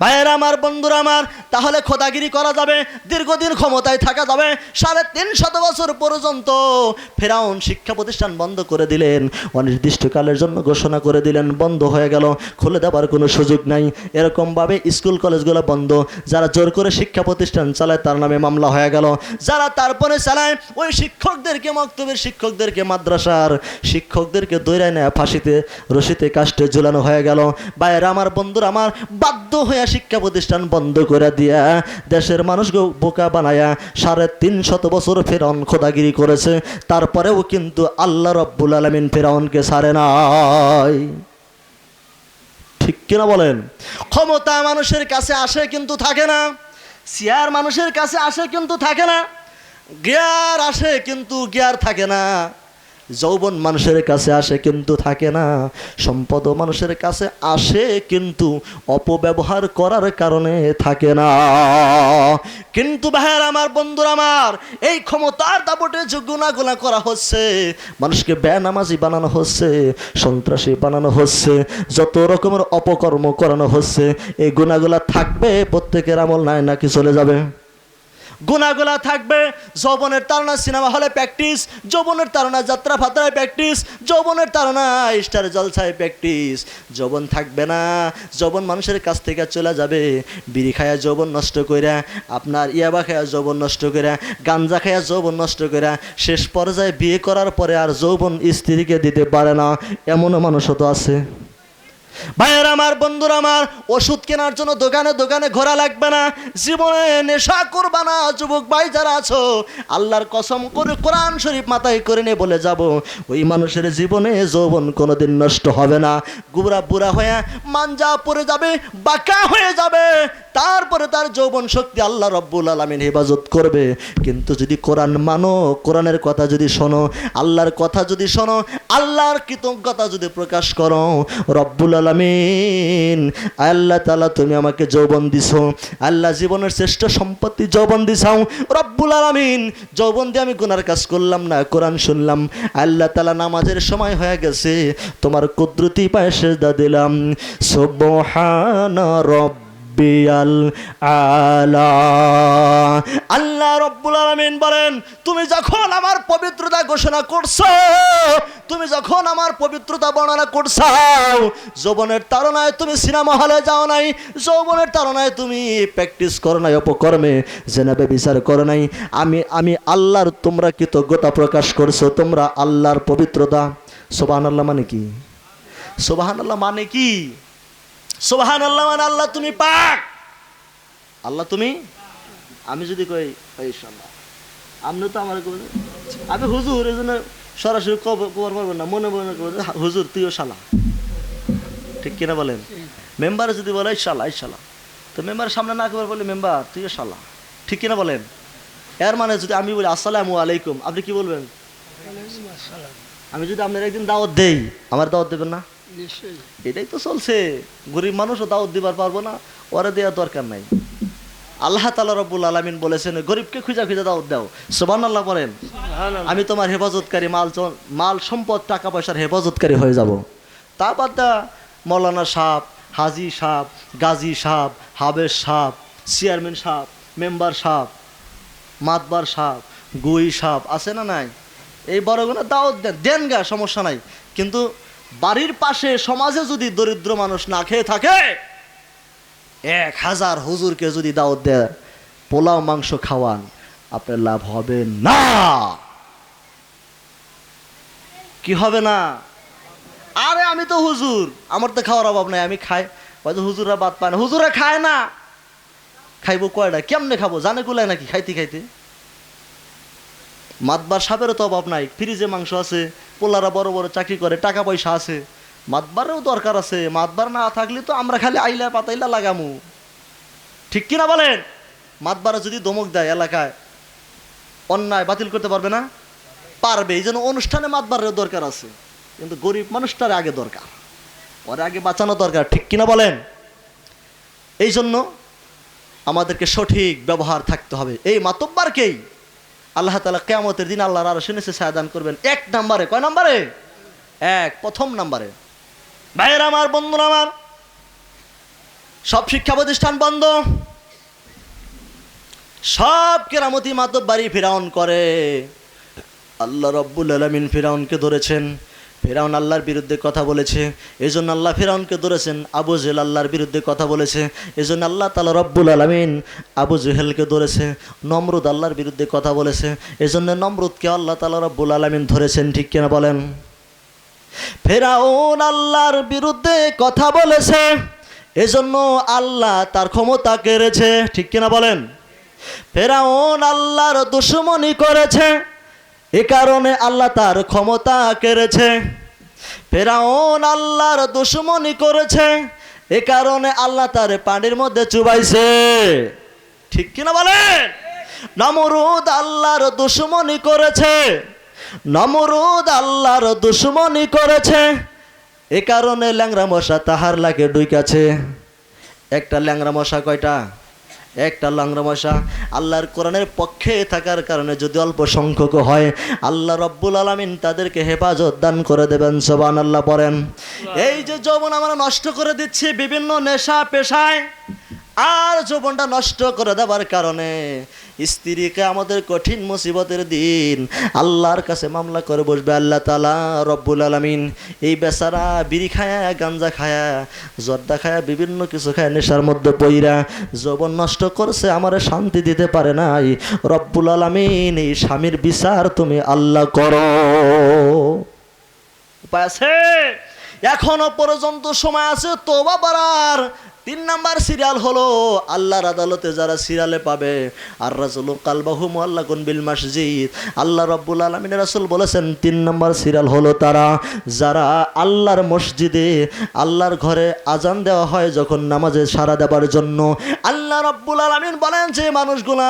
ভাইয়েরা আমার, বন্ধুরা আমার, তাহলে খোদাগিরি করা যাবে, দীর্ঘদিন ক্ষমতায় থাকা যাবে। 350 বছর পর্যন্ত ফেরাউন শিক্ষা প্রতিষ্ঠান বন্ধ করে দিলেন, অনির্দিষ্টকালের জন্য ঘোষণা করে দিলেন, বন্ধ হয়ে গেল, খুলে দেওয়ার কোনো সুযোগ নাই। এরকমভাবে স্কুল কলেজগুলো বন্ধ, যারা জোর করে শিক্ষা প্রতিষ্ঠান চালায় তার নামে মামলা হয়ে গেল, যারা তারপরে চালায় ওই শিক্ষকদেরকে, মক্তবের শিক্ষকদেরকে, মাদ্রাসার শিক্ষকদেরকে দৈরায় নেয়, ফাঁসিতে রশিতে কাস্টে ঝুলানো হয়ে গেল। ভাইয়েরা আমার, বন্ধুরা আমার, বাধ্য হয়ে শিক্ষা প্রতিষ্ঠান বন্ধ করে দিয়া দেশের মানুষকে বোকা বানায়া 350 বছর ফেরাউন খোদাগিরি করেছে। তারপরেও কিন্তু আল্লাহ রব্বুল আলামিন ফেরাউনকে ছাড়ে নাই। ঠিক কিনা বলেন? ক্ষমতা মানুষের কাছে আসে কিন্তু থাকে না, চেয়ার মানুষের কাছে আসে কিন্তু থাকে না, জ্ঞার আসে কিন্তু জ্ঞার থাকে না, যৌবন মানুষের কাছে আসে কিন্তু থাকে না, সম্পদ মানুষের কাছে আসে কিন্তু অপব্যবহার করার কারণে থাকে না। কিন্তু ভাইয়ের আমার, বন্ধুরা আমার, এই ক্ষমতার দাপটে যে গুনাহগুলো করা হচ্ছে, মানুষকে বেনামাজি বানানো হচ্ছে, সন্ত্রাসী বানানো হচ্ছে, যত রকমের অপকর্ম করানো হচ্ছে, এই গুনাহগুলো থাকবে প্রত্যেকের আমল নাই নাকি চলে যাবে? গুনাহগুলা থাকবে। যৌবনের তাড়না সিনেমা হলে প্র্যাকটিস, যৌবনের তাড়না যাত্রা ফাত্রায় প্র্যাকটিস, যৌবনের তাড়না স্টার জলসায় প্র্যাকটিস। যৌবন থাকবে না, যৌবন মানুষের কাছ থেকে চলে যাবে। বিড়ি খায়া যৌবন নষ্ট কইরা, আপনার ইয়াবা খায়া যৌবন নষ্ট কইরা, গাঞ্জা খায়া যৌবন নষ্ট কইরা, শেষ পর্যায়ে বিয়ে করার পরে আর যৌবন স্ত্রীকে দিতে পারে না, এমনও মানুষও তো আছে। ভাইয়ের আমার, বন্ধুরা আমার, ওষুধ কেনার জন্য দোকানে দোকানে ঘোরা লাগবে না, জীবনে নেশা করবা না। যুবক ভাই যারা আছো, আল্লাহর কসম করে কোরআন শরীফ মাথায় করে নিয়ে বলে যাব, ওই মানুষের জীবনে যৌবন কোনোদিন নষ্ট হবে না। বুড়া হয়ে মাঞ্জা পড়ে যাবে, বাঁকা হয়ে যাবে, তারপরে তার যৌবন শক্তি আল্লাহ রব্বুল আলামিন হেফাজত করবে। কিন্তু যদি কোরআন মানো, কোরআনের কথা যদি শোনো, আল্লাহর কথা যদি শোনো, আল্লাহর কৃতজ্ঞতা যদি প্রকাশ করো, রব্বুল আলামিন, আল্লাহ তাআলা তুমি আমাকে যৌবন দিছো, আল্লাহ জীবনের শ্রেষ্ঠ সম্পত্তি যৌবন দিছাও, রব্বুল আলামিন যৌবন দিয়ে আমি গুনার কাজ করলাম না, কোরআন শুনলাম, আল্লাহ তাআলা নামাজের সময় হয়ে গেছে, তোমার কুদরতি পায়ে সিজদা দিলাম, সুবহানা রাব্বিয়াল আলা। আল্লাহ রব্বুল আলামিন বলেন, তুমি যখন আমার পবিত্রতা ঘোষণা করছো, তুমি যখন আমার পবিত্রতা বর্ণনা করছো, যৌবনের তাড়নায় তুমি সিনেমা হলে যাও নাই, যৌবনের তাড়নায় তুমি প্র্যাকটিস করো নাই, অপকর্মে জেনাবে বিচার করো নাই, আমি আল্লাহর তোমরা কৃতজ্ঞতা প্রকাশ করছো, তোমরা আল্লাহর পবিত্রতা। সুবহানাল্লাহ মানে কি? সুবহানাল্লাহ মানে কি? সুবহানাল্লাহ মানে আল্লাহ তুমি পাক, আল্লাহ তুমি। আমি যদি কই ইনশাআল্লাহ, আপনি তো আমার আমি হুজুর, এই জন্য সরাসরি কবর পারবেন না, মনে মনে করবেন হুজুর তুইও শালা। ঠিক কিনা বলেন? মেম্বারে যদি বলে শালা ইনশাআল্লাহ, তো মেম্বারের সামনে না কবার বলে মেম্বার তুইও শালা। ঠিক কিনা বলেন? এর মানে যদি আমি বলি আসসালামু আলাইকুম, আপনি কি বলবেন? আমি যদি আপনার একদিন দাওয়াত দেই, আমার দাওয়াত দেবেন না? এটাই তো চলছে, গরিব মানুষও দাওয়াত দিবার পারবো না, ওরা দেওয়ার দরকার নাই। আল্লাহ তাআলা রব্বুল আলামিন বলেছেন, গরিবকে খুঁজা খুঁজা দাওয়াত দাও। সুবহানাল্লাহ বলেন। আমি তোমার হেফাজতকারী, মাল সম্পদ টাকা পয়সার হেফাজতকারী হয়ে যাব। তা বাদ দা মৌলানা সাহেব, হাজি সাহেব, গাজী সাহেব, হাবেজ সাহেব, চেয়ারম্যান সাহেব, মেম্বার সাহেব, মাতবার সাহেব, গুই সাহেব আছে না নাই? এই বড়গুলো দাওয়াত দেন গা, সমস্যা নাই। কিন্তু বাড়ির পাশে সমাজে যদি দরিদ্র মানুষ না খেয়ে থাকে, 1000 হুজুরকে যদি দাওয়াত দেয়, পোলাও মাংস খাওয়ান, আপনার লাভ হবে না। কি হবে না? আরে আমি তো হুজুর, আমার তো খাওয়ার অভাব নাই, আমি খাই। হয়তো হুজুররা বাদ পায় না, হুজুররা খায় না, খাইবো কয়টা, কেমনে খাবো, জানে কুলায় নাকি খাইতে খাইতে? মাতবার সাহেবেরও তো অভাব নাই, ফ্রিজে মাংস আছে, পোলারা বড় বড় চাকরি করে, টাকা পয়সা আছে, মাতবারেও দরকার আছে। মাতবার না থাকলে তো আমরা খালি আইলা পাতাইলা লাগামু। ঠিক কিনা বলেন? মাতবারে যদি ধমক দেয় এলাকায়, অন্যায় বাতিল করতে পারবে না? পারবে। এই জন্য অনুষ্ঠানে মাতবারের দরকার আছে, কিন্তু গরিব মানুষটার আগে দরকার, ওর আগে বাঁচানো দরকার। ঠিক কিনা বলেন? এই জন্য আমাদেরকে সঠিক ব্যবহার থাকতে হবে। এই মাতব্বারকেই আল্লাহ তাআলা কিয়ামতের দিন আল্লাহর আরশে নিচে ছায়া দান করবেন। 1 নম্বরে, কয় নম্বরে? 1, প্রথম নম্বরে। ভাইয়েরা আমার, বন্ধুরা আমার, সব শিক্ষা প্রতিষ্ঠান বন্ধ, সব কেরামতি মাতব্বরি ফিরাউন করে। আল্লাহ রব্বুল আলামিন ফিরাউনকে ধরেছেন। ফিরাউন আল্লাহর বিরুদ্ধে কথা বলেছে, এই জন্য আল্লাহ ফিরাউনকে ধরেছেন। আবু জেহেল আল্লাহর বিরুদ্ধে কথা বলেছে, এই জন্য আল্লাহ তাআলা রব্বুল আলামিন আবু জেহেলকে ধরেছে। নমরুদ আল্লাহর বিরুদ্ধে কথা বলেছে, এই জন্য নমরুদকে আল্লাহ তাআলা রব্বুল আলামিন ধরেছেন। ঠিক কিনা বলেন? ফিরাউন আল্লাহর বিরুদ্ধে কথা বলেছে, এজন্য আল্লাহ তার ক্ষমতা কেড়েছে। ঠিক কিনা বলেন? ফিরাউন আল্লাহর দুশমনি করেছে, এ কারণে আল্লাহ তার ক্ষমতা কেড়েছে। ফিরাউন আল্লাহর দুশমনি করেছে, এ কারণে আল্লাহ তার পানির মধ্যে চুবাইছে। ঠিক কিনা বলেন? নমরুদ আল্লাহর দুশমনি করেছে, নমরুদ আল্লাহর দুশমনি করেছে, এ কারণে ল্যাংরা মশা তাহার লাগে ডুইকাছে। একটা ল্যাংরা মশা কয়টা? একটা ল্যাংরা মশা। আল্লাহর কোরআনের পক্ষে থাকার কারণে যদি অল্প সংখ্যক হয়, আল্লাহ রব্বুল আলামিন তাদেরকে হেফাজত দান করে দেবেন। সুবহানাল্লাহ পড়েন। এই যে যৌবন আমরা নষ্ট করে দিচ্ছি বিভিন্ন নেশা পেশায়, আর যৌবনটা নষ্ট করে দেওয়ার কারণে স্ত্রীকে আমাদের কঠিন মুসিবতের দিন আল্লাহর কাছে মামলা করে বসবে আল্লাহ তাআলা রব্বুল আলামিন। এই বেচারা বিড়ি খায়া, গাঞ্জা খায়া, জর্দা খায়া, বিভিন্ন কিছু খায়া, নেশার মধ্যে পইরা যৌবন নষ্ট করছে, আমারে শান্তি দিতে পারে নাই। রব্বুল আলামিন এই স্বামীর বিচার তুমি আল্লাহ করো। উপায় আছে? এখনো পর্যন্ত সময় আছে তওবা করার। 3 নাম্বার সিরিয়াল হলো আল্লাহর আদালতে যারা সিরিয়ালে পাবে, আর রাসূলু কালবাহু মুআল্লাকুন বিল মসজিদ। আল্লাহ রাব্বুল আলামিনের রাসূল বলেছেন 3 নাম্বার সিরিয়াল হলো তারা যারা আল্লাহর মসজিদে, আল্লাহর ঘরে আজান দেওয়া হয় যখন নামাজে সাড়া দেওয়ার জন্য, আল্লাহ রাব্বুল আলামিন বলেন যে মানুষগুলা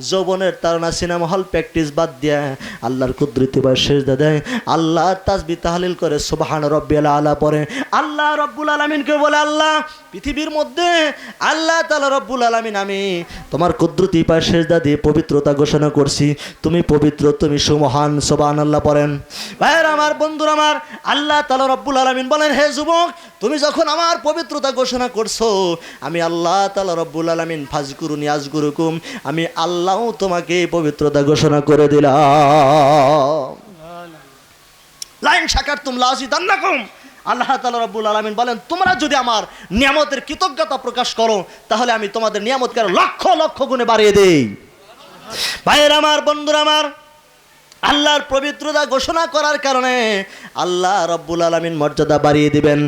যৌবনের তাড়না সিনেমা হল প্র্যাকটিস বাদ দিয়ে আল্লাহর কুদরতি বা সেজদা দেয়, আল্লাহ তাসবিহ তাহলিল করে সুবহান রাব্বিয়াল আলা পড়ে, আল্লাহ রাব্বুল আলামিনকে বলে আল্লাহ পৃথিবীর মধ্যে আল্লাহ তাআলা রব্বুল আলামিন আমি তোমার কুদরতি পায়ে সেজদা দিয়ে পবিত্রতা ঘোষণা করছি, তুমি পবিত্র, তুমি সুমহান। সুবহানাল্লাহ পড়েন। ভাইরা আমার, বন্ধুরা আমার, আল্লাহ তাআলা রব্বুল আলামিন বলেন, হে যুবক, তুমি যখন আমার পবিত্রতা ঘোষণা করছো, আমি আল্লাহ তাআলা রব্বুল আলামিন ফাজকুরুনি আযকুরুকুম, আমি আল্লাহও তোমাকে পবিত্রতা ঘোষণা করে দিলাম। লাইন শাকারতুম লাযিদান্নাকুম। আল্লাহ তাআলা রব্বুল আলামিন বলেন, তোমরা যদি আমার নিয়ামতের কৃতজ্ঞতা প্রকাশ করো, তাহলে আমি তোমাদের নিয়ামতকে লক্ষ লক্ষ গুণে বাড়িয়ে দেই। ভাইয়েরা আমার, বন্ধুরা আমার, আল্লাহর পবিত্রতা ঘোষণা করার কারণে আল্লাহ রব্বুল আলামিন মর্যাদা বাড়িয়ে দিবেন।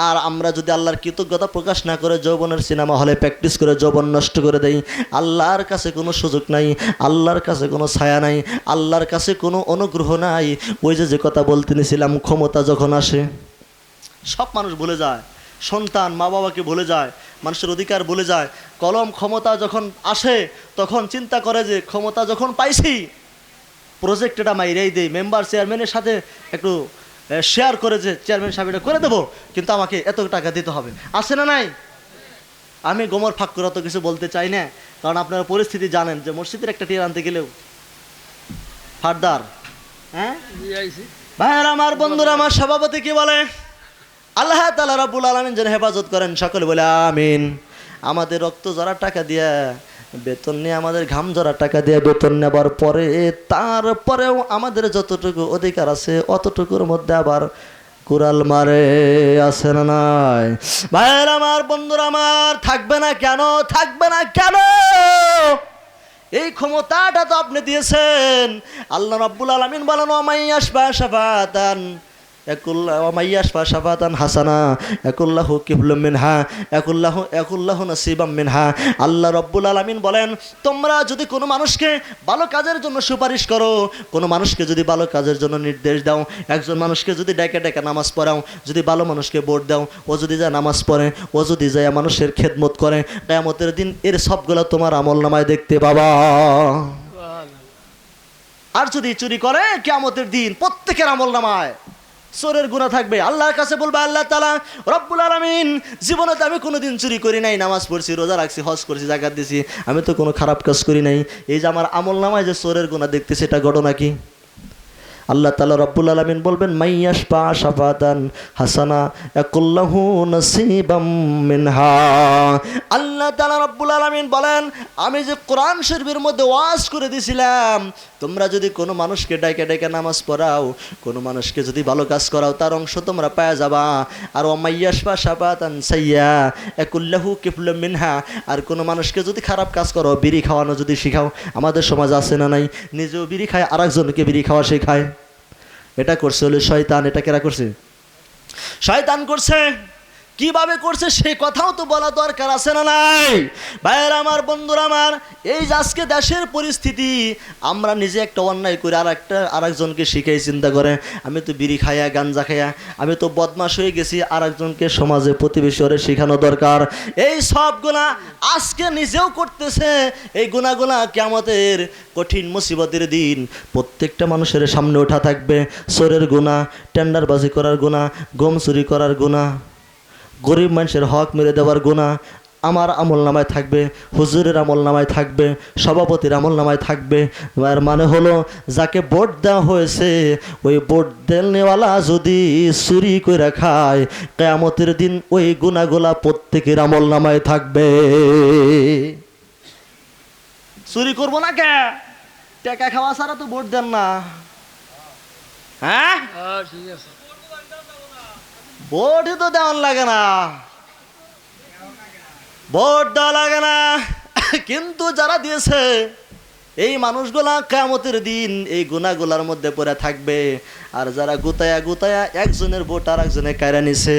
আর আমরা যদি আল্লাহর কৃতজ্ঞতা প্রকাশ না করে যৌবনের সিনেমা হলে প্র্যাকটিস করে যৌবন নষ্ট করে দেই, আল্লাহর কাছে কোনো সুযোগ নাই, আল্লাহর কাছে কোনো ছায়া নাই, আল্লাহর কাছে কোনো অনুগ্রহ নাই। ওই যে কথা বলতে নিয়েছিলাম, ক্ষমতা যখন আসে সব মানুষ ভুলে যায়, সন্তান মা বাবাকে ভুলে যায়, মানুষের অধিকার ভুলে যায়। কলম ক্ষমতা যখন আসে তখন চিন্তা করে যে ক্ষমতা যখন পাইছি প্রজেক্ট এটা মাইরেই দেই, মেম্বার চেয়ারম্যানের সাথে একটু শেয়ার করে যে চেয়ারম্যান সাহেব এটা করে দেবো, কিন্তু আমাকে এত টাকা দিতে হবে। আছে না নাই? আমি গোমর ফাঁক করে অত কিছু বলতে চাই না, কারণ আপনারা পরিস্থিতি জানেন যে মসজিদের একটা টিয়ার আনতে গেলেও ফারদার। হ্যাঁ ভাইয়েরা আমার, বন্ধুরা আমার, সভাপতি কি বলে? আল্লাহ তাআলা রাব্বুল আলামিন যেন হেফাজত করেন, সকলে বলে আমিন। আমাদের রক্ত জরা টাকা দিয়া বেতন নিয়ে, আমাদের ঘাম জরা টাকা দিয়ে বেতন নেবার পরে তারপরেও আমাদের যতটুকু অধিকার আছে অতটুকুর মধ্যে আবার কুড়াল মারে, আছে না নাই? ভাইয়ের আমার, বন্ধুরা আমার, থাকবে না কেন? থাকবে না কেন? এই ক্ষমতাটা তো আপনি দিয়েছেন। আল্লাহ রাব্বুল আলামিন বলেন, ওমাইয়াশফা শাফাতান হাসানা একুল্লাহু কিফলুম মিনহা একুল্লাহু নাসিবাম মিনহা। আল্লাহ রাব্বুল আলামিন বলেন, তোমরা যদি কোনো মানুষকে ভালো কাজের জন্য সুপারিশ করো, কোনো মানুষকে যদি ভালো কাজের জন্য নির্দেশ দাও, একজন মানুষকে যদি ডেকে ডেকে নামাজ পড়াও, যদি ভালো মানুষকে ভোট দাও, ও যদি যায় নামাজ পড়ে, ও যদি যায় মানুষের খেদমত করে, কিয়ামতের দিন এর সবগুলো তোমার আমলনামায় দেখতে পাবা। আর যদি চুরি করে, কিয়ামতের দিন প্রত্যেকের আমলনামায় চোরের গুনাহ থাকবে। আল্লাহর কাছে বলবে, আল্লাহ তাআলা রব্বুল আলামিন, জীবনে তো আমি কোনোদিন চুরি করি নাই, নামাজ পড়ছি, রোজা রাখছি, হজ করছি, যাকাত দিছি, আমি তো কোনো খারাপ কাজ করি নাই। এই যে আমার আমলনামায় যে চোরের গুনাহ দেখতেছি, এটা ঘটনা কি? আল্লাহ তাআলা রব্বুল আলামিন বলবেন মাইয়াশফা শাফাতান হাসানা ইয়াকুল্লাহু নাসিবাম মিনহা। আল্লাহ তাআলা রব্বুল আলামিন বলেন, আমি যে কোরআন শরীফের মধ্যে ওয়াজ করে দিয়েছিলাম, তোমরা যদি কোনো মানুষকে ডাইকে ডাইকে নামাজ পড়াও, কোনো মানুষকে যদি ভালো কাজ করাও, তার অংশ তোমরা পাওয়া যাবা। আর মাইয়াশফা শাফাতান সাইয়্যা ইয়াকুল্লাহু কিফলুম মিনহা, আর কোনো মানুষকে যদি খারাপ কাজ করো, বিড়ি খাওয়ানো যদি শিখাও, আমাদের সমাজ আছে না নাই, নিজেও বিড়ি খায় আর একজনকে বিড়ি খাওয়া শেখায়। এটা করছে হলো শয়তান। এটা কেরা করছে? শয়তান করছে। কিভাবে করছে সে কথাও তো বলা দরকার আছে না নাই? ভাইয়েরা আমার, বন্ধুরা আমার, এই যে আজকে দেশের পরিস্থিতি, আমরা নিজে একটা অন্যায় করে আরেকজনকে শিখাই। চিন্তা করে, আমি তো বিড়ি খাইয়া গাঞ্জা খাইয়া আমি তো বদমাশ হয়ে গেছি, আরেকজনকে সমাজে প্রতিবেশী ওরে শেখানো দরকার। এই সব গুনাহ আজকে নিজেও করতেছে। এই গুনাহগুলা কিয়ামতের কঠিন মুসিবতের দিন প্রত্যেকটা মানুষের সামনে ওঠা থাকবে। চোরের গুনাহ, টেন্ডারবাজি করার গুনাহ, গম চুরি করার গুনাহ, গরিব মানুষের হক মেরে দেওয়ার গুনাহ আমার আমল নামায় থাকবে, হুজুরের আমল নামায় থাকবে, সভাপতির আমল নামায় থাকবে। এর মানে হলো, যাকে ভোট দেওয়া হয়েছে ওই ভোট দেওয়ালা যদি চুরি করে খায়, কিয়ামতের দিন ওই গুনাহগুলা প্রত্যেকের আমল নামায় থাকবে। চুরি করবো না কে? টাকা খাওয়া ছাড়া তো ভোট দেন না। হ্যাঁ, ঠিক আছে, ভোটই তো দেওয়ান লাগে না, ভোট দেওয়া লাগে না। কিন্তু যারা দিয়েছে এই মানুষগুলা কিয়ামতের দিন এই গুনাহগুলার মধ্যে পড়ে থাকবে। আর যারা গুতায়া গুতায়া একজনের ভোট আর একজনে কায়রা নিছে,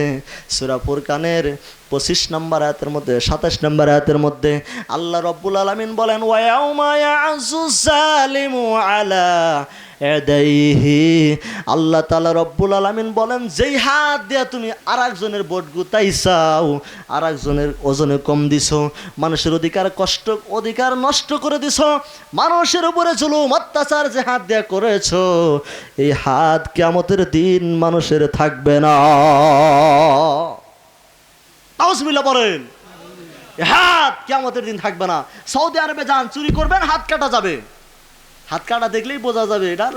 সূরা ফুরকানের 25 নম্বর আয়াতের মধ্যে 27 নম্বর আয়াতের মধ্যে আল্লাহ রব্বুল আলামিন বলেন, ওয়া ইয়াউমা ইয়াযু যালিমু আলা ইয়াদাইহি। আল্লাহ তাআলা রব্বুল আলামিন বলেন, যেই হাত দিয়া তুমি আরেকজনের ভোট গুতাইছাও, আরেকজনের ওজনে কম দিছো, মানুষের অধিকার নষ্ট করে দিছো, মানুষের উপরে জুলুম অত্যাচার যে হাত দিয়া করেছো, এই হাত কিয়ামতের দিন মানুষের থাকবে না। তাওসবিল্লাহ বলেন, হাত কিয়ামতের দিন থাকবে না। সৌদি আরবে যান, চুরি করবেন, হাত কাটা যাবে। হাত কাটা দেখলেই বোঝা যাবে এটার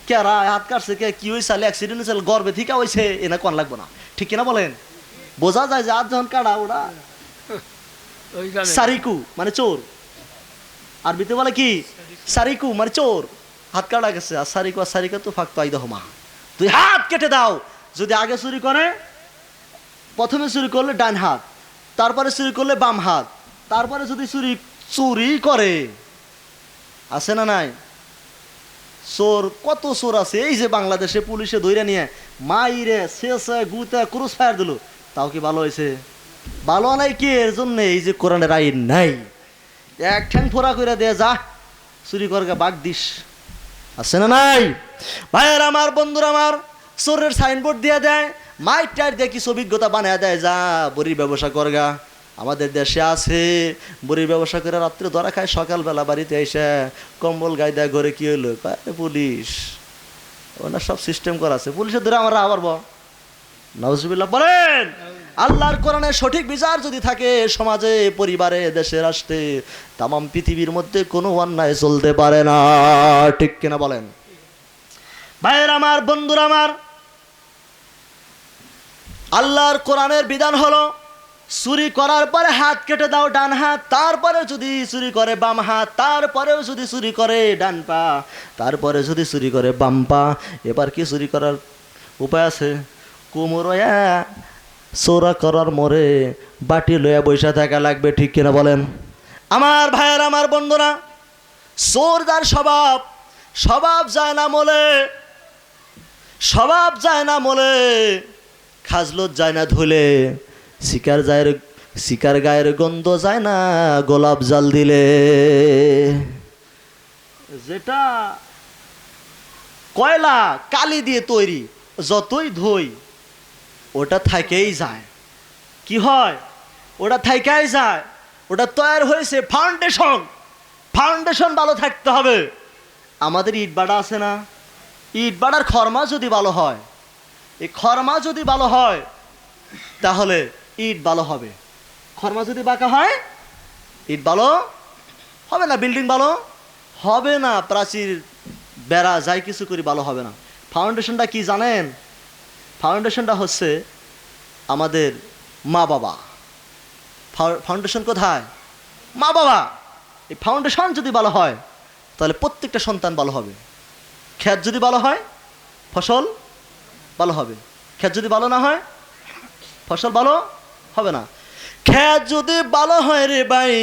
কেরা হাত কাটছে, কে কি হয়েছে, অ্যাক্সিডেন্ট হয়েছে, গর্বে থেকে হয়েছে, এনা কোন লাগবে না। ঠিক কিনা বলেন? বোঝা যায় যে হাত যখন কাটা, ওরা সারিকু মানে চোর, আরবিতে বলে কি সারিকু মানে চোর, হাত কাটা গেছে। আর সারিকা তো ফাঁকতো আইদা হমা, তুই হাত কেটে দাও। যদি আগে চুরি করে, প্রথমে চুরি করলে ডান হাত, তারপরে চুরি করলে বাম হাত, তারপরে যদি চুরি করে, আছে না নাই? চোর কত চোর আছে। এই যে বাংলাদেশে পুলিশে ধইরা নিয়ে মাইরে শেষে গুতে ক্রুশ ফায়ার দিল, তাও কি ভালো হয়েছে? ভালো নাই কি? এর জন্য এই যে কোরআনের আইন নাই, এক ঠ্যাং ফোড়া করে দেয়া, যা চুরি করগা বাগ দিস, আছে না নাই? ভাইয়ের আমার, বন্ধুরা আমার, চোরের সাইনবোর্ড দিয়ে দেয়, মাইক টাইট দিয়ে কিছু অভিজ্ঞতা বানিয়ে দেয়, যা বড়ির ব্যবসা করগা। আমাদের দেশে আছে বড়ির ব্যবসা করে রাত্রে ধরা খায়, সকালবেলা বাড়িতে এসে কম্বল গায়ে দেয়, ঘরে কি হইলো, পুলিশ। ওনার সব সিস্টেম করা আছে, পুলিশের ধরে আমরা আবার নাউজুবিল্লাহ বলেন। আল্লাহর কোরআনের সঠিক বিচার যদি থাকে সমাজে, পরিবারে, দেশে, রাষ্ট্রে, তামাম পৃথিবীর মধ্যে কোনো অন্যায় চলতে পারে না। ঠিক কিনা বলেন? ভাইয়ের আমার, বন্ধুরা আমার, আল্লাহর কোরআনের বিধান হলো, চুরি করার পরে হাত কেটে দাও ডান হাত, তারপরে যদি চুরি করে বাম হাত, তারপরেও যদি চুরি করে ডান পা, তারপরে যদি চুরি করে বাম পা। এবার কি চুরি করার উপায় আছে? কুমোরয়া চোরা করার মোড়ে বাটি লইয়া বৈশা থাকা লাগবে। ঠিক কিনা বলেন? আমার ভাইয়ের, আমার বন্ধুরা, চোর যার স্বভাব যায় না মোলে, স্বভাব যায় না মোলে, খাজলত যায় না ধুলে, শিকার গায়ের গন্ধ যায় না গোলাপ জাল দিলে। যেটা কয়লা কালি দিয়ে তৈরি, যতই ধুই ওটা থাকেই যায়। কি হয়? ওটা থাকেই যায়। ওটা তৈরি হয়েছে ফাউন্ডেশন ভালো থাকতে হবে। আমাদের ইট বাড়া আছে না, ইট বাড়ার খরমা যদি ভালো হয়, এই খরমা যদি ভালো হয় তাহলে ইট ভালো হবে। খরমা যদি বাঁকা হয় ইট ভালো হবে না, বিল্ডিং ভালো হবে না, প্রাচীর বেড়া যাই কিছু করি ভালো হবে না। ফাউন্ডেশনটা কি জানেন? ফাউন্ডেশনটা হচ্ছে আমাদের মা বাবা। ফাউন্ডেশন কোথায়? মা বাবা। এই ফাউন্ডেশন যদি ভালো হয় তাহলে প্রত্যেকটা সন্তান ভালো হবে। ক্ষেত যদি ভালো হয় ফসল ভালো হবে, ক্ষেত যদি ভালো না হয় ফসল ভালো হবে না। ক্ষেত যদি ভালো হয় রে ভাই,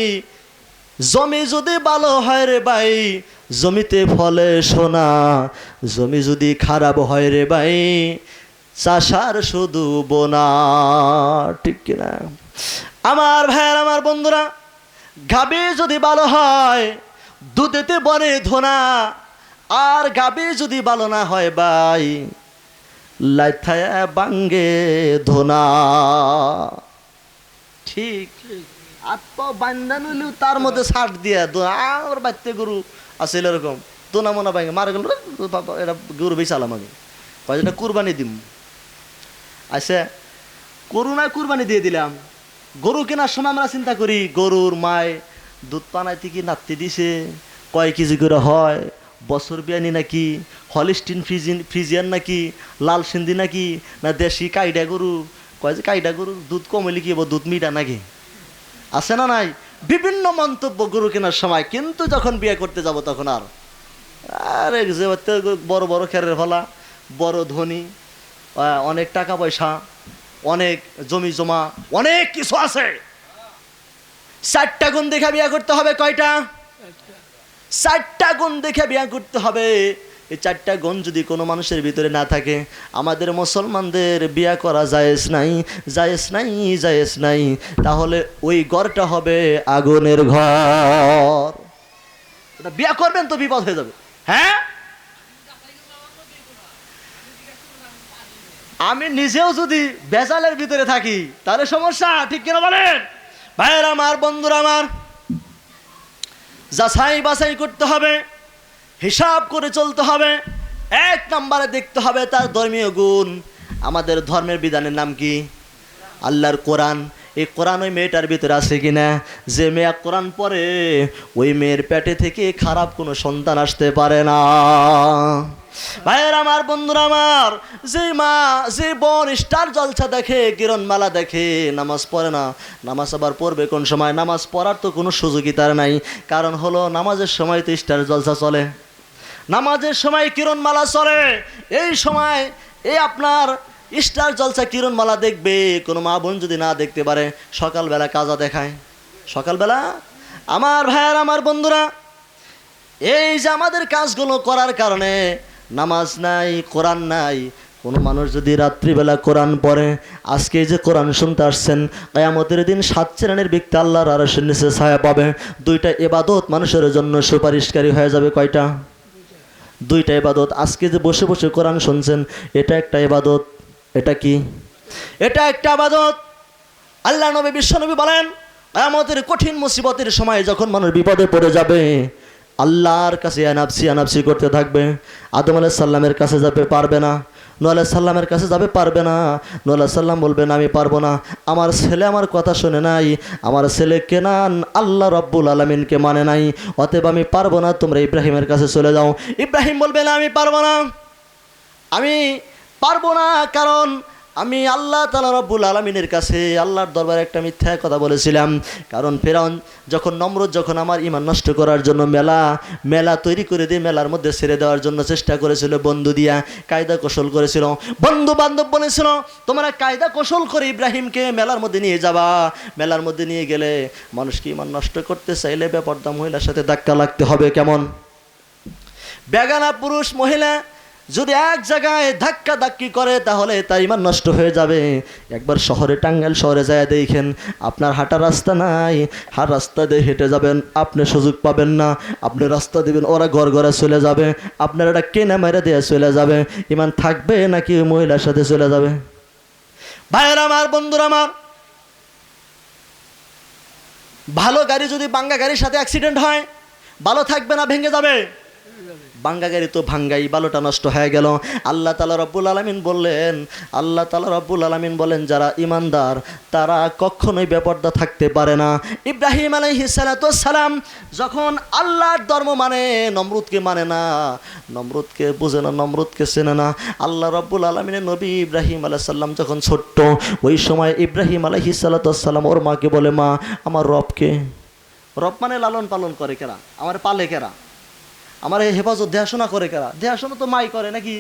জমি যদি ভালো হয় রে ভাই, জমিতে ফলে সোনা। জমি যদি খারাপ হয় রে ভাই, চাষার শুধু বোনা। ঠিক কিনা? আমার ভাইয়ের, আমার বন্ধুরা, গাবি যদি ভালো হয় দুধেতে বনে ধোনা, আর গাবি যদি ভালো না হয় ভাই, লাইথায় বাঙ্গে ধোনা। ঠিক আত্মা বান্ধা নিলেও তার মধ্যে ছাট দিয়া আর বাড়তে গরু আছে এরকম দোনা মোনা ভাঙে মারা গেল, এটা গরু বেচালাম আমি, কয়েকটা কুরবানি দিম। আচ্ছা, গরু না কুরবানি দিয়ে দিলাম। গরু কেনার সময় আমরা চিন্তা করি গরুর মায় দুধ পানাইতে কি নাতি দিছে, কয় কেজি করে হয়, বছর বিয়ানি নাকি, হলিস্টিন ফ্রিজিয়ান নাকি, লাল সিন্ধি নাকি, না দেশি কাইডা গরু। কয় যে কাইডা গরুর দুধ কম হলে কি হবো, দুধ মিঠা নাকি, আছে না নাই? বিভিন্ন মন্তব্য গরু কেনার সময়। কিন্তু যখন বিয়ে করতে যাব তখন আর আরে যে বড় বড় খেরের ফলা, বড় ধনী, অনেক টাকা পয়সা, অনেক জমি জমা, অনেক কিছু আছে। 4টা গুণ দেখে বিয়ে করতে হবে। কয়টা? 4টা গুণ দেখে বিয়ে করতে হবে। এই 4টা গুণ যদি কোনো মানুষের ভিতরে না থাকে, আমাদের মুসলমানদের বিয়ে করা জায়েজ নাই, জায়েজ নাই, জায়েজ নাই। তাহলে ওই ঘরটা হবে আগুনের ঘর। বিয়ে করবেন তো বিপদ হয়ে যাবে। হ্যাঁ, আমি নিজেও যদি বেজালের ভিতরে থাকি তাহলে সমস্যা। ঠিক কিনা বলেন ভাইয়ের আমার, বন্ধুরা আমার? যাচাই বাছাই করতে হবে, হিসাব করে চলতে হবে। 1 নম্বরে দেখতে হবে তার ধর্মীয় গুণ। আমাদের ধর্মের বিধানের নাম কি? আল্লাহর কোরআন। এই কোরআন ওই মেয়েটার ভিতরে আছে কিনা? যে মেয়ে কোরআন পড়ে ওই মেয়ের পেটে থেকে খারাপ কোনো সন্তান আসতে পারে না। ভাইয়ের আমার, বন্ধুরা আমার, যে মা, যে বোন স্টার জলসা দেখে, কিরণমালা দেখে, নামাজ পড়ে না, নামাজ আবার পড়বে কোন সময়? নামাজ পড়ার তো কোনো সুযোগই তার নাই। কারণ হলো নামাজের সময় তো স্টার জলসা চলে, নামাজের সময় কিরণমালা চলে। এই সময় এই আপনার স্টার জলসা কিরণমালা দেখবে কোনো মা বোন যদি না দেখতে পারে, সকালবেলা কাজা দেখায়। সকালবেলা আমার ভাইয়ের, আমার বন্ধুরা, এই যে আমাদের কাজগুলো করার কারণে নামাজ নাই, কোরআন নাই। কোনো মানুষ যদি রাত্রিবেলা কোরআন পড়ে, আজকে যে কোরআন শুনতে আসছেন, কিয়ামতের দিন 7 শ্রেণীর ব্যক্তি আল্লাহর আরশের নিচে ছায়া পাবে। 2টা ইবাদত মানুষের জন্য সুপারিশকারী হয়ে যাবে। কয়টা? 2টা ইবাদত। আজকে যে বসে বসে কোরআন শুনছেন, এটা একটা ইবাদত। এটা কি? এটা একটা ইবাদত। আল্লাহ নবী, বিশ্বনবী বলেন, কিয়ামতের কঠিন মুসিবতের সময় যখন মানুষ বিপদে পড়ে যাবে, আল্লাহর কাছে আনাপসি আনাপসি করতে থাকবে। আদম আলাইহিস সালামের কাছে যাবে, পারবে না। নূহ আলাইহিস সালামের কাছে যাবে, পারবে না। নূহ আলাইহিস সালাম বলবেন, আমি পারবো না, আমার ছেলে আমার কথা শুনে নাই, আমার ছেলে কেনান আল্লাহ রাব্বুল আলামিনকে মানে নাই, অতএব আমি পারবো না, তোমরা ইব্রাহিমের কাছে চলে যাও। ইব্রাহিম বলবেন, আমি পারবো না, আমি পারবো না, কারণ আমি আল্লাহ তাআলা রাব্বুল আলামিনের কাছে আল্লাহর দরবারে একটা মিথ্যা কথা বলেছিলাম। কারণ ফেরাউন যখন, নমরুদ যখন আমার ঈমান নষ্ট করার জন্য মেলা তৈরি করে দিয়ে মেলার মধ্যে ছেড়ে দেওয়ার জন্য চেষ্টা করেছিল, বন্ধু দিয়া কায়দা কৌশল করেছিল, বন্ধু বান্ধব বলেছিল তোমরা কায়দা কৌশল করে ইব্রাহিমকে মেলার মধ্যে নিয়ে যাবা। মেলার মধ্যে নিয়ে গেলে মানুষকে ঈমান নষ্ট করতে চাইলে বেপরদা মহিলার সাথে ধাক্কা লাগতে হবে। কেমন? বেগানা পুরুষ মহিলা যদি এক জায়গায় ধাক্কা ধাক্কি করে তাহলে তার ঈমান নষ্ট হয়ে যাবে। একবার শহরে, টাঙ্গাইল শহরে যায় দেখেন, আপনার হাঁটার রাস্তা নাই, হার রাস্তা দিয়ে হেঁটে যাবেন, আপনি সুযোগ পাবেন না। আপনি রাস্তা দিবেন, ওরা ঘর ঘরে চলে যাবে, আপনার এটা কেনা মেরে দিয়ে চলে যাবে। ঈমান থাকবে নাকি মহিলার সাথে চলে যাবে? ভাইয়ের আমার, বন্ধুরা আমার, ভালো গাড়ি যদি বাঙ্গা গাড়ির সাথে অ্যাক্সিডেন্ট হয়, ভালো থাকবে না ভেঙে যাবে? ভাঙ্গা গাড়ি তো ভাঙ্গাই, বালুটা নষ্ট হয়ে গেল। আল্লাহ তাআলা রব্বুল আলামিন বললেন যারা ইমানদার তারা কখনোই বেপরদা থাকতে পারে না। ইব্রাহিম আলাইহিস সালাতু ওয়াস সালাম যখন আল্লাহর ধর্ম মানে, নমরুদকে মানে না, নমরুদকে বোঝে না, নমরুদকে চেনে না। আল্লাহ রব্বুল আলামিনের নবী ইব্রাহিম আলাইহিস সালাম যখন ছোট্ট, ওই সময় ইব্রাহিম আলাইহিস সালাতু ওয়াস সালাম ওর মাকে বলে, মা আমার রবকে, রব মানে লালন পালন করে কেরা, আমার পালে কেরা, আমার হেফাজত দেখাশোনা করে কেরা? দেখাশোনা তো মাই করে নাকি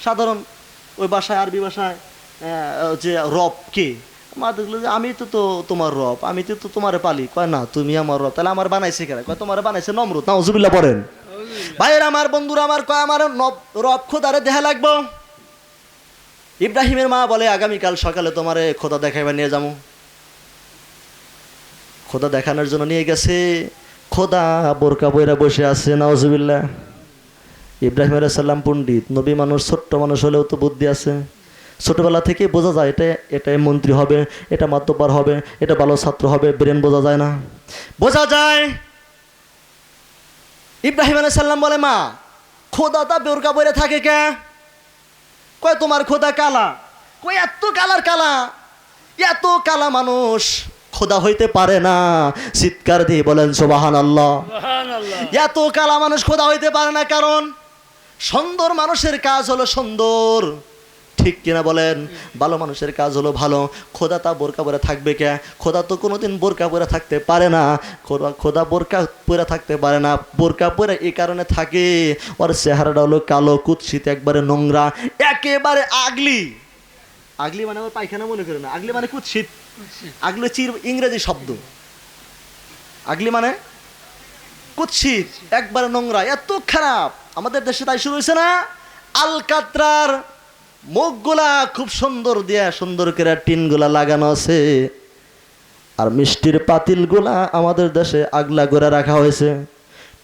সাধারণ ওই বাসায়, আরবি ভাষায় যে রব কে? মা দেখলো যে আমি তো তোমার রব, আমি তো তোমারে পালি। কয় না, তুমি আমার রব। তাহলে আমার বানাইছে কেরা? কয় তোমারে বানাইছে নমরুদ। নাউজুবিল্লাহ পড়েন। ভাইয়ের আমার, বন্ধুরা আমার, কয় আমার রব খোদারে দেখা লাগবো। ইব্রাহিমের মা বলে, আগামীকাল সকালে তোমারে খোদা দেখাইবার নিয়ে যাবো। খোদা দেখানোর জন্য নিয়ে গেছে। খোদা বোরকা বইরা বসে আছে। নাউজুবিল্লাহ। ইব্রাহিম আলাইহিস সালাম পণ্ডিত, নবী মানুষ, ছোট্ট মানুষ হলেও তো বুদ্ধি আছে। ছোটবেলা থেকে বোঝা যায় এটাই মন্ত্রী হবে, এটা মাতব্বর হবে, এটা ভালো ছাত্র হবে। ব্রেন বোঝা যায় না? বোঝা যায়। ইব্রাহিম আলাইহিস সালাম বলে, মা খোদাটা বোরকা বইরা থাকে কে? কয় তোমার খোদা কালা। কয় এত কালার কালা, এত কালা মানুষ খোদা হইতে পারে না। চিৎকার দিয়ে বলেন সুবহানাল্লাহ। এত কালা মানুষ খোদা হইতে পারে না, কারণ সুন্দর মানুষের কাজ হলো সুন্দর, ঠিক কিনা বলেন? ভালো মানুষের কাজ হলো ভালো। খোদা তা বোরকা পরে থাকবে কে? খোদা তো কোনোদিন বোরকা পরে থাকতে পারে না। খোদা বোরকা পরে থাকতে পারে না। বোরকা পরে এই কারণে থাকে, ওর চেহারাটা হলো কালো, কুৎসিত, একবারে নোংরা, একেবারে আগলি। আগলি মানে ওর পায়খানা মনে করে না, আগলি মানে কুৎসিত। আগলি ইংরেজি শব্দ। আগলি মানে কুৎসিত, একবারে নোংরা, এত খারাপ। আমাদের দেশে তাই শুরু হয়েছে না, আলকাতরার মুখগুলা খুব সুন্দর দিয়া, সুন্দর করে টিনগুলা লাগানো আছে, আর মিষ্টির পাতিলগুলা আমাদের দেশে আগলা করে রাখা হয়েছে,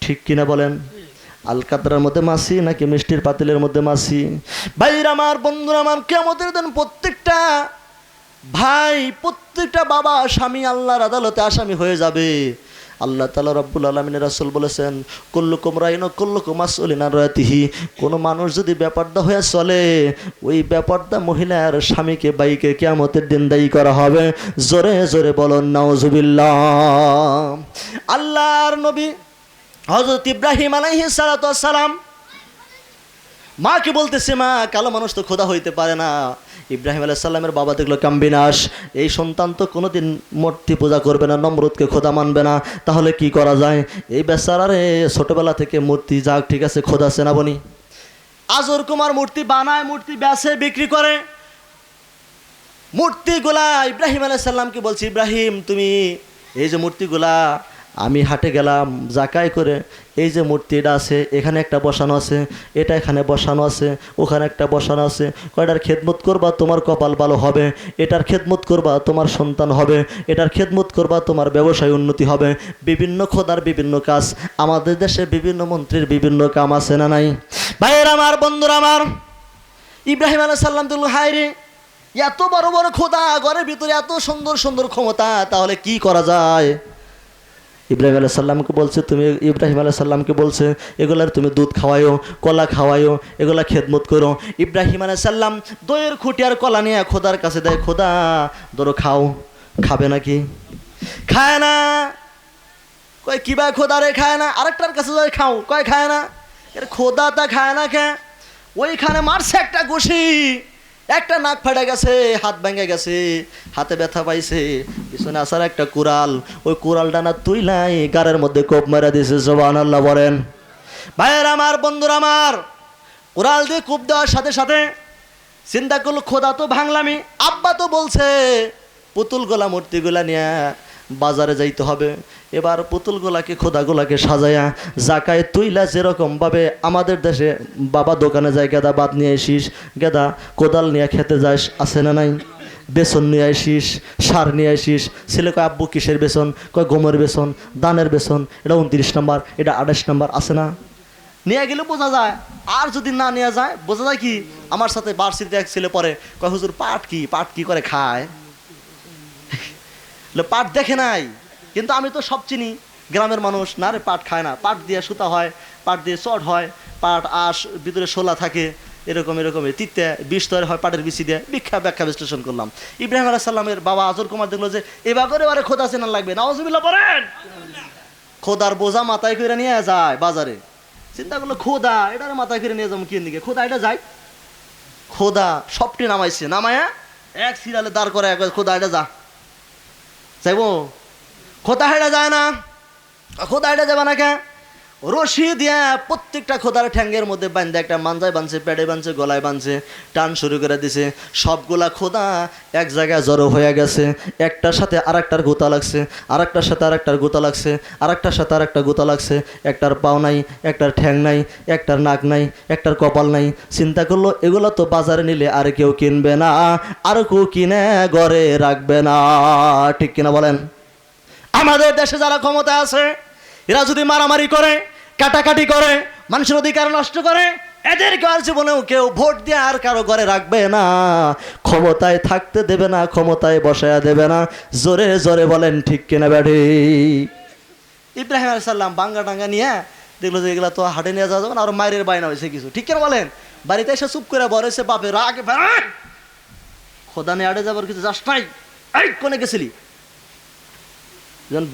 ঠিক কিনা বলেন? আলকাতরার মধ্যে মাছি নাকি মিষ্টির পাতিলের মধ্যে মাছি? ভাইরা আমার, বন্ধুরা আমার, কিয়ামতের দিন প্রত্যেকটা ভাই, প্রত্যেকটা বাবা, স্বামী আল্লাহর আদালতে আসামি হয়ে যাবে। আল্লাহ তাআলা রব্বুল আলামিনের রাসূল বলেছেন, কুল্লুকুম রাইন কুল্লুকুম মাসউলিন আন রায়াতিহি। কোনো মানুষ যদি বেপরদা হয়ে চলে, ওই বেপরদা মহিলার স্বামীকে, বাইকে কিয়ামতের দিন দায়ী করা হবে। জোরে জোরে বলুন নাউজুবিল্লাহ। আল্লাহর নবী হযরত ইব্রাহিম আলাইহিস সালাতু ওয়াস সালাম মাকে বলতেছে, মা কালো মানুষ তো খোদা হইতে পারে না। ইব্রাহিম আলাইহিস সালামের বাবা দেখলো কামবিনাশ, এই সন্তান তো কোনোদিন মূর্তি পূজা করবে না, নমরুদকে খোদা মানবে না, তাহলে কি করা যায়? এই বেচারারে ছোটবেলা থেকে মূর্তি, যাক ঠিক আছে, খোদা সেনাবনি। আজর কুমার মূর্তি বানায়, মূর্তি বেচে, বিক্রি করে। মূর্তিগুলা ইব্রাহিম আলাইহিস সালামকে বলছে, ইব্রাহিম তুমি এই যে মূর্তিগুলা, আমি হাটে গেলাম জাকাই করে, এই যে মূর্তিটা আছে, এখানে একটা বসানো আছে, এটা এখানে বসানো আছে, ওখানে একটা বসানো আছে, কয়টার খেদমত করবা তোমার কপাল ভালো হবে, এটার খেদমত করবা তোমার সন্তান হবে, এটার খেদমত করবা তোমার ব্যবসায় উন্নতি হবে। বিভিন্ন খোদার বিভিন্ন কাজ, আমাদের দেশে বিভিন্ন মন্ত্রীর বিভিন্ন কাম আছে না নাই? ভাইয়েরা আমার, বন্ধুরা আমার, ইব্রাহিম আলাইহিস সালাম তো হায়রে, এত বড় বড় খোদা, ঘরের ভিতরে এত সুন্দর সুন্দর ক্ষমতা, তাহলে কি করা যায়? ইব্রাহিম আলাইহিস সালামকে বলছে, তুমি ইব্রাহিম আলাইহিস সালামকে বলছে, এগুলার তুমি দুধ খাওয়াইও, কলা খাওয়াইও, এগুলা খেদমত করো। ইব্রাহিম আলাইহিস সালাম দইয়ের খুঁটি আর কলা নিয়ে খোদার কাছে দেয়, খোদা ধরো খাও। খাবে নাকি? খায় না। কয় কি ভাই খোদা রে? খায় না। আরেকটার কাছে যায়, খাও। কয় খায় না। এর খোদা তা খায় না কে? ওইখানে মারছে একটা ঘুষি, একটা নাক ফাটে গেছে, হাত ভেঙে গেছে, হাতে ব্যথা পাইছে, পিছনে আসার একটা কুড়াল, ওই কুড়ালটা না তুইলাই গাড়ের মধ্যে কোপ মেরে দিয়েছে। সুবহানাল্লাহ বলেন। ভাইয়ের আমার, বন্ধুরা আমার, কুড়াল দিয়ে কোপ দেওয়ার সাথে সাথে চিন্তা করলো, খোদা তো ভাঙলামি। আব্বা তো বলছে পুতুলগুলা, মূর্তিগুলা নিয়ে বাজারে যাইতে হবে। এবার পুতুলগুলাকে, খোদাগুলাকে সাজায়া জাকায় তুইলা, যেরকমভাবে আমাদের দেশে বাবা দোকানে যায়, গেদা বাদ নিয়ে আসিস, গেদা কোদাল নিয়ে খেতে যাস, আছে না নাই? বেসন নিয়ে আসিস, সার নিয়ে আসিস। ছেলে কয় আব্বু কিসের বেসন? কয় গমের বেসন, দানের বেসন, এটা 29 নম্বর, এটা 28 নম্বর, আছে না? নিয়ে গেলে বোঝা যায়। আর যদি না নেওয়া যায়, বোঝা যায় কি? আমার সাথে বার্ষিকতে এক ছেলে পরে, কয় হুজুর পাট কি, পাট কি করে খায়? পাট দেখে নাই, কিন্তু আমি তো সব চিনি, গ্রামের মানুষ। না রে, পাট খায় না, পাট দিয়ে সুতা হয়, পাট দিয়ে চট হয়, পাট আঁশ ভিতরে শোলা থাকে, এরকম তিতে বিষ তৈরি হয় পাটের বিচি দিয়ে। ব্যাখ্যা বিশ্লেষণ করলাম। ইব্রাহিম আলাইহিস সালামের বাবা আজর কুমার দেখলো যে এবার করে এবারে খোদা চেনা লাগবে, নাউজুবিল্লাহ পড়েন। খোদার বোঝা মাথায় করে নিয়ে যায় বাজারে, চিন্তা করলো খোদা এটার মাথায় করে নিয়ে যাবো কিন দিকে, খোদা এটা যায়। খোদা সবটি নামাইছে, নামায়া এক সিরিয়ালে দাঁড় করে খোদা এটা যা যাইব, খোদা হেঁটে যায় না, খোদা হেঁটে যাবে না কে, রশি দিয়া প্রত্যেকটা খোদার ঠ্যাঙ্গের মধ্যে বাঁধে, একটা মাঞ্জায় বাঁধছে, পেটে বাঁধছে, গলায় বাঁধছে, টান শুরু করে দিছে। সবগুলা খোদা এক জায়গায় জড়ো হয়ে গেছে, একটার সাথে আরেকটার গোতা লাগছে, আরেকটার সাথে আরেকটার গোতা লাগছে, আরেকটার সাথে আরেকটা গোতা লাগছে। একটার পাও নাই, একটার ঠ্যাং নাই, একটার নাক নাই, একটার কপাল নাই। চিন্তা করলো এগুলো তো বাজারে নিলে আর কেউ কিনবে না, আর কেউ কিনে ঘরে রাখবে না, ঠিক কিনা বলেন? আমাদের দেশে যারা ক্ষমতা আছে এরা যদি মারামারি করে, কাটাকাটি করে, মানুষের অধিকার নষ্ট করে, এদেরকে আর জীবনেও কেউ ভোট দিয়ে আর কারো ঘরে রাখবে না, ক্ষমতায় থাকতে দেবে না, ক্ষমতায় বসায়া দেবে না। জোরে জোরে বলেন ঠিক কিনা ব্যাডি? ইব্রাহিম আলাইহিস সালাম বাঙ্গা টাঙ্গা নিয়ে দেখলো যে এগুলা তো হাটে নিয়ে যাওয়া যাবে না, আর মায়ের বায়না হয়েছে কিছু, ঠিক কিনা বলেন? বাড়িতে এসে চুপ করে বলেছে বাপে রাগ, খোদা নিয়ে আড়ে যাবার কিছু যাস নাই, এই কোনে গেছিলি? যখন